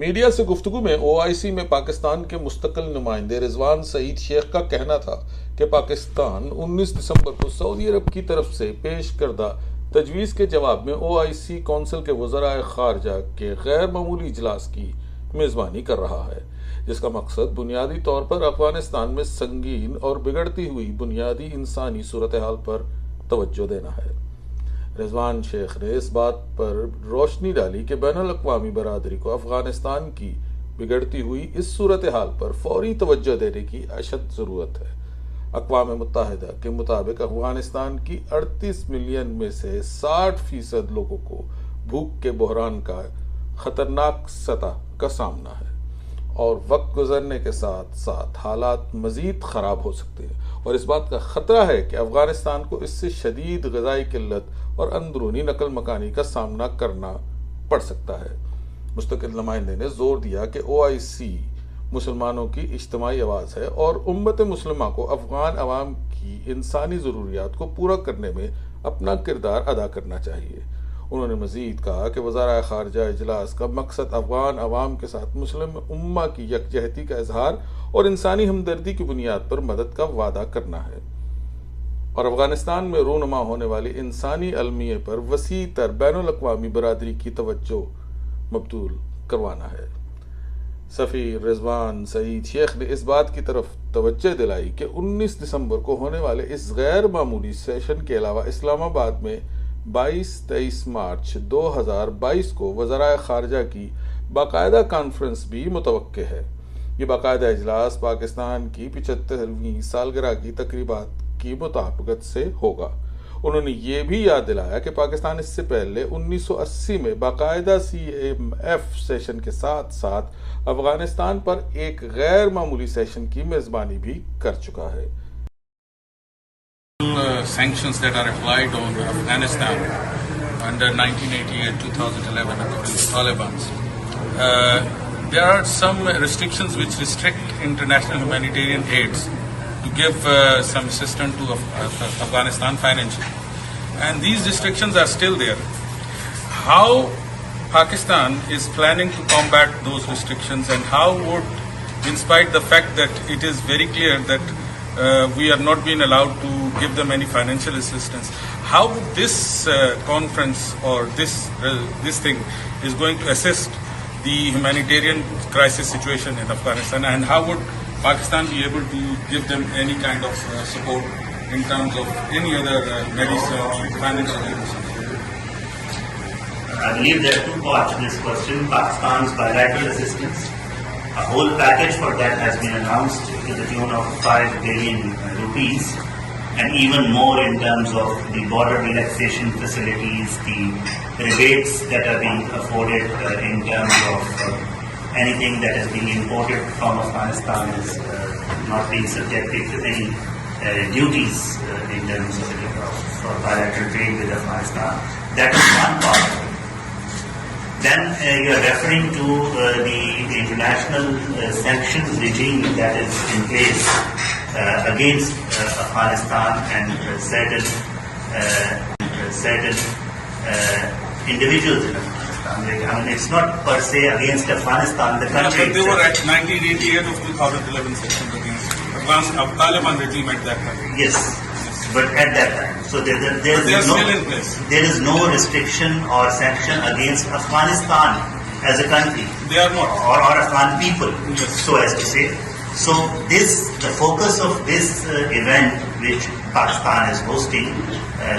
Media سے گفتگو میں OIC میں پاکستان کے مستقل نمائندے رضوان سعید شیخ کا کہنا تھا کہ پاکستان 19 دسمبر کو سعودی عرب کی طرف سے پیش کردہ تجویز کے جواب میں OIC کونسل کے وزرائے خارجہ کے غیر معمولی اجلاس کی میزبانی کر رہا ہے، جس کا مقصد بنیادی طور پر افغانستان میں سنگین اور بگڑتی ہوئی بنیادی انسانی صورتحال پر توجہ دینا ہے۔ رضوان شیخ نے اس بات پر روشنی ڈالی کہ بین الاقوامی برادری کو افغانستان کی بگڑتی ہوئی اس صورتحال پر فوری توجہ دینے کی اشد ضرورت ہے۔ اقوام متحدہ کے مطابق افغانستان کی 38 ملین میں سے 60% لوگوں کو بھوک کے بحران کا خطرناک سطح کا سامنا ہے، اور وقت گزرنے کے ساتھ ساتھ حالات مزید خراب ہو سکتے ہیں، اور اس بات کا خطرہ ہے کہ افغانستان کو اس سے شدید غذائی قلت اور اندرونی نقل مکانی کا سامنا کرنا پڑ سکتا ہے۔ مستقل نمائندے نے زور دیا کہ OIC مسلمانوں کی اجتماعی آواز ہے اور امت مسلمہ کو افغان عوام کی انسانی ضروریات کو پورا کرنے میں اپنا کردار ادا کرنا چاہیے۔ انہوں نے مزید کہا کہ وزرائے خارجہ اجلاس کا مقصد افغان عوام کے ساتھ مسلم امہ کی یکجہتی کا اظہار اور انسانی ہمدردی کی بنیاد پر مدد کا وعدہ کرنا ہے، اور افغانستان میں رونما ہونے والی انسانی المیے پر وسیع تر بین الاقوامی برادری کی توجہ مبذول کروانا ہے۔ سفیر رضوان سعید شیخ نے اس بات کی طرف توجہ دلائی کہ 19 دسمبر کو ہونے والے اس غیر معمولی سیشن کے علاوہ اسلام آباد میں 22-23 مارچ 2022 کو وزرائے خارجہ کی باقاعدہ کانفرنس بھی متوقع ہے۔ یہ باقاعدہ اجلاس پاکستان کی 75ویں سالگرہ کی تقریبات کی مطابقت سے ہوگا۔ انہوں نے یہ بھی یاد دلایا کہ پاکستان اس سے پہلے 1980 میں باقاعدہ CMF سیشن کے ساتھ ساتھ افغانستان پر ایک غیر معمولی سیشن کی میزبانی بھی کر چکا ہے۔ Sanctions that are applied on Afghanistan under 1988-2011 according to Taliban. There are some restrictions which restrict international humanitarian aids to give some assistance to Afghanistan financially. And these restrictions are still there. How Pakistan is planning to combat those restrictions, and how would, in spite the fact that it is very clear that we are not being allowed to give them any financial assistance, how would this conference or this thing is going to assist the humanitarian crisis situation in Afghanistan, and how would Pakistan be able to give them any kind of support in terms of any other medicine or financial aid? I believe there are two parts to this question. Pakistan's bilateral assistance. A whole package for that has been announced to the tune of 5 billion rupees, and even more in terms of the border relaxation facilities, the rebates that are being afforded in terms of anything that is being imported from Afghanistan is not being subjected to any duties in terms of bilateral trade with Afghanistan. That is one part of it. Then you are referring to the international sanctions regime that is in place against Afghanistan and certain individuals in Afghanistan. I mean, it's not per se against Afghanistan, the country. But they were at 1988 of 2011 sanctions against Taliban regime at that time. Yes. But at that time, so there is no restriction or sanction against Afghanistan as a country. They are not, or Afghan people, yes. So as to say. So the focus of this event, which Pakistan is hosting,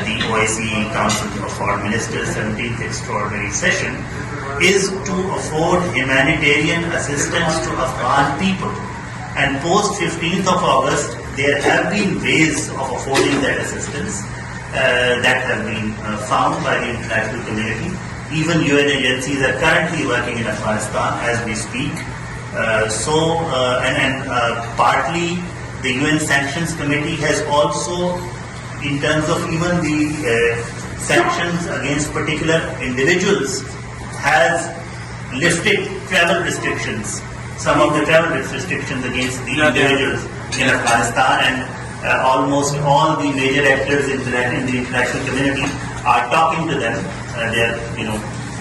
the OIC Council of Foreign Ministers 17th Extraordinary Session, is to afford humanitarian assistance to Afghan people. And post 15th of August, there have been ways of affording that assistance that have been found by the international community. Even UN agencies are currently working in Afghanistan as we speak. Partly the UN Sanctions Committee has also, in terms of even the sanctions against particular individuals, has lifted travel restrictions. Some of the travel restrictions against the individuals in Afghanistan, and almost all the major actors in the international community are talking to them. They are,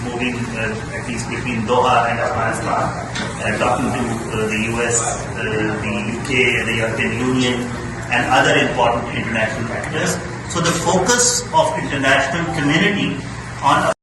moving at least between Doha and Afghanistan, talking to the US, the UK, the European Union, and other important international actors. So the focus of international community on